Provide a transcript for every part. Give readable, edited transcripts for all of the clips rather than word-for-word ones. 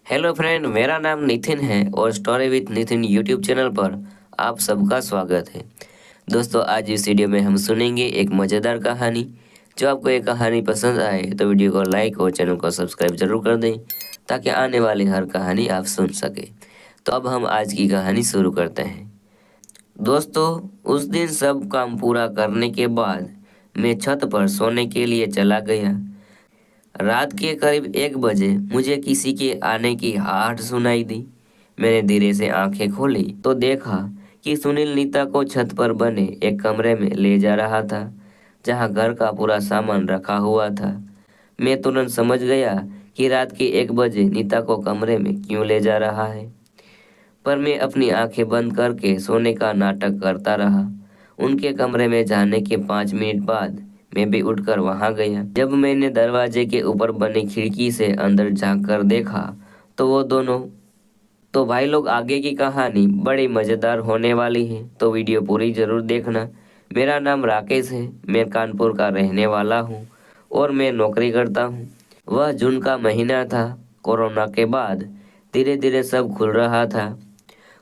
Hello friend, मेरा नाम नितिन है और story with Nitin YouTube channel पर आप सबका स्वागत है। दोस्तों, आज इस वीडियो में हम सुनेंगे एक मज़ेदार कहानी। जो आपको ये कहानी पसंद आए तो वीडियो को लाइक और चैनल को सब्सक्राइब जरूर कर दें ताकि आने वाली हर कहानी आप सुन सके। तो अब हम आज की कहानी शुरू करते हैं। दोस्तों, उस दिन सब काम पूरा करने के बाद मैं छत पर सोने के लिए चला गया। रात के करीब 1 बजे मुझे किसी के आने की आहट सुनाई दी। मैंने धीरे से आंखें खोली तो देखा कि सुनील नीता को छत पर बने एक कमरे में ले जा रहा था, जहां घर का पूरा सामान रखा हुआ था। मैं तुरंत समझ गया कि रात के 1 बजे नीता को कमरे में क्यों ले जा रहा है, पर मैं अपनी आंखें बंद करके सोने का नाटक करता रहा। उनके कमरे में जाने के 5 मिनट बाद मैं भी उठकर वहां गया। जब मैंने दरवाजे के ऊपर बनी खिड़की से अंदर झांक कर देखा तो वो दोनों तो भाई लोग, आगे की कहानी बड़ी मज़ेदार होने वाली है, तो वीडियो पूरी ज़रूर देखना। मेरा नाम राकेश है, मैं कानपुर का रहने वाला हूँ और मैं नौकरी करता हूँ। वह जून का महीना था। कोरोना के बाद धीरे धीरे सब खुल रहा था।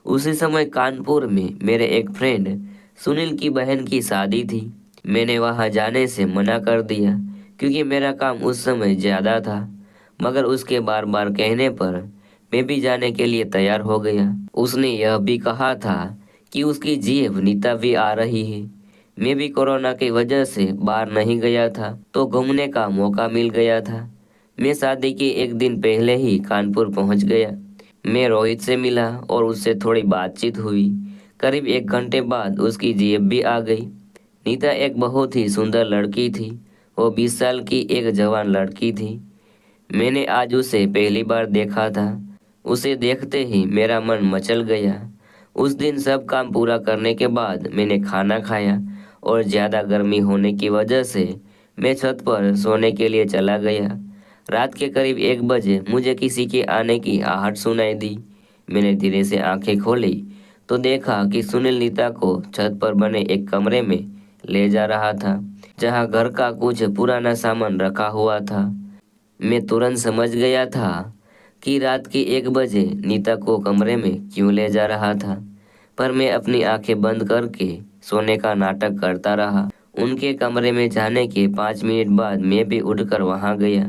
उसी समय कानपुर में मेरे एक फ्रेंड सुनील की बहन की शादी थी। मैंने वहां जाने से मना कर दिया क्योंकि मेरा काम उस समय ज़्यादा था, मगर उसके बार बार कहने पर मैं भी जाने के लिए तैयार हो गया। उसने यह भी कहा था कि उसकी जीएफ नीता भी आ रही है। मैं भी कोरोना की वजह से बाहर नहीं गया था, तो घूमने का मौका मिल गया था। मैं शादी के एक दिन पहले ही कानपुर पहुंच गया। मैं रोहित से मिला और उससे थोड़ी बातचीत हुई। करीब 1 घंटे बाद उसकी जीएफ भी आ गई। नीता एक बहुत ही सुंदर लड़की थी। वो 20 साल की एक जवान लड़की थी। मैंने आज उसे पहली बार देखा था। उसे देखते ही मेरा मन मचल गया। उस दिन सब काम पूरा करने के बाद मैंने खाना खाया और ज़्यादा गर्मी होने की वजह से मैं छत पर सोने के लिए चला गया। रात के करीब 1 बजे मुझे किसी के आने की आहट सुनाई दी। मैंने धीरे से आंखें खोली तो देखा कि सुनील नीता को छत पर बने एक कमरे में ले जा रहा था, जहां घर का कुछ पुराना सामान रखा हुआ था। मैं तुरंत समझ गया था कि रात के 1 बजे नीता को कमरे में क्यों ले जा रहा था, पर मैं अपनी आंखें बंद करके सोने का नाटक करता रहा। उनके कमरे में जाने के 5 मिनट बाद मैं भी उठकर वहां गया।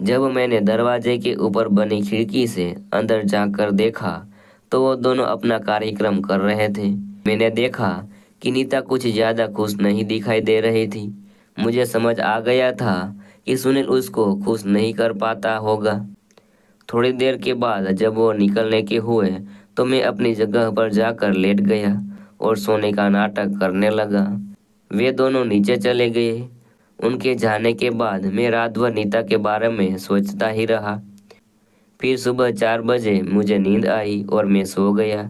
जब मैंने दरवाजे के ऊपर बनी खिड़की से अंदर झांक कर देखा तो वो दोनों अपना कार्यक्रम कर रहे थे। मैंने देखा कि नीता कुछ ज़्यादा खुश नहीं दिखाई दे रही थी। मुझे समझ आ गया था कि सुनील उसको खुश नहीं कर पाता होगा। थोड़ी देर के बाद जब वो निकलने के हुए तो मैं अपनी जगह पर जाकर लेट गया और सोने का नाटक करने लगा। वे दोनों नीचे चले गए। उनके जाने के बाद मैं रात भर नीता के बारे में सोचता ही रहा। फिर सुबह 4 बजे मुझे नींद आई और मैं सो गया।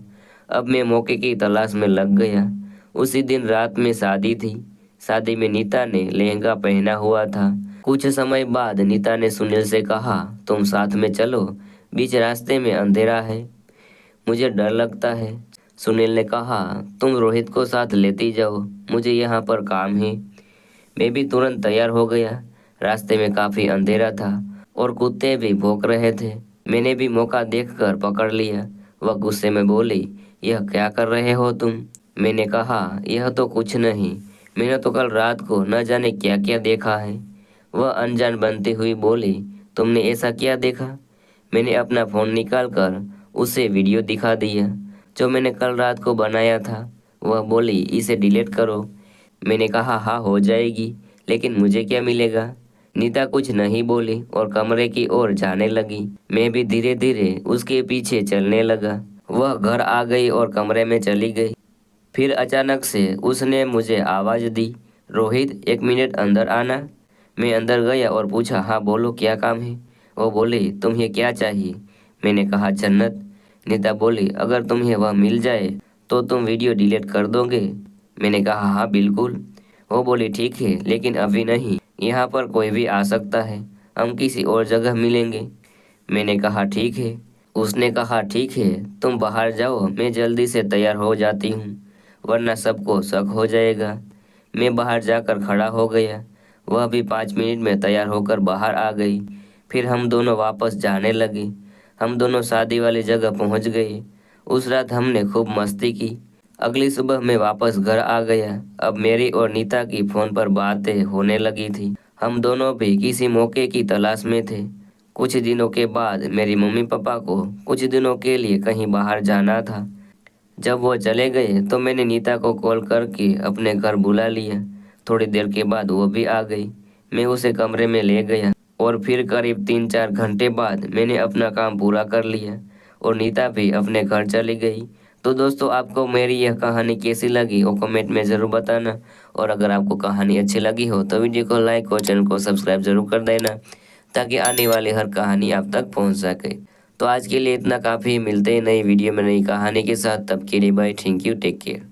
अब मैं मौके की तलाश में लग गया। उसी दिन रात में शादी थी। शादी में नीता ने लहंगा पहना हुआ था। कुछ समय बाद नीता ने सुनील से कहा, तुम साथ में चलो, बीच रास्ते में अंधेरा है, मुझे डर लगता है। सुनील ने कहा, तुम रोहित को साथ लेती जाओ, मुझे यहाँ पर काम है। मैं भी तुरंत तैयार हो गया। रास्ते में काफी अंधेरा था और कुत्ते भी भौंक रहे थे। मैंने भी मौका देखकर पकड़ लिया। वह गुस्से में बोली, यह क्या कर रहे हो तुम? मैंने कहा, यह तो कुछ नहीं, मैंने तो कल रात को न जाने क्या क्या देखा है। वह अनजान बनती हुई बोली, तुमने ऐसा क्या देखा? मैंने अपना फ़ोन निकाल कर उसे वीडियो दिखा दिया जो मैंने कल रात को बनाया था। वह बोली, इसे डिलीट करो। मैंने कहा, हाँ हो जाएगी, लेकिन मुझे क्या मिलेगा? नीता कुछ नहीं बोली और कमरे की ओर जाने लगी। मैं भी धीरे धीरे उसके पीछे चलने लगा। वह घर आ गई और कमरे में चली गई। फिर अचानक से उसने मुझे आवाज़ दी, रोहित 1 मिनट अंदर आना। मैं अंदर गया और पूछा, हाँ बोलो, क्या काम है? वो बोली, तुम्हें क्या चाहिए? मैंने कहा, जन्नत। नीता बोली, अगर तुम्हें वह मिल जाए तो तुम वीडियो डिलीट कर दोगे? मैंने कहा, हाँ बिल्कुल। वो बोली, ठीक है, लेकिन अभी नहीं, यहाँ पर कोई भी आ सकता है, हम किसी और जगह मिलेंगे। मैंने कहा, ठीक है। उसने कहा, ठीक है, तुम बाहर जाओ, मैं जल्दी से तैयार हो जाती हूँ, वरना सबको शक हो जाएगा। मैं बाहर जाकर खड़ा हो गया। वह भी 5 मिनट में तैयार होकर बाहर आ गई। फिर हम दोनों वापस जाने लगे। हम दोनों शादी वाली जगह पहुंच गए। उस रात हमने खूब मस्ती की। अगली सुबह मैं वापस घर आ गया। अब मेरी और नीता की फ़ोन पर बातें होने लगी थी। हम दोनों भी किसी मौके की तलाश में थे। कुछ दिनों के बाद मेरी मम्मी पापा को कुछ दिनों के लिए कहीं बाहर जाना था। जब वो चले गए तो मैंने नीता को कॉल करके अपने घर बुला लिया। थोड़ी देर के बाद वो भी आ गई। मैं उसे कमरे में ले गया और फिर करीब 3-4 घंटे बाद मैंने अपना काम पूरा कर लिया और नीता भी अपने घर चली गई। तो दोस्तों, आपको मेरी यह कहानी कैसी लगी वो कमेंट में ज़रूर बताना। और अगर आपको कहानी अच्छी लगी हो तो वीडियो को लाइक और चैनल को सब्सक्राइब जरूर कर देना, ताकि आने वाली हर कहानी आप तक पहुंच सके। तो आज के लिए इतना काफ़ी। मिलते हैं नई वीडियो में नई कहानी के साथ। तब के लिए bye, thank you, take care.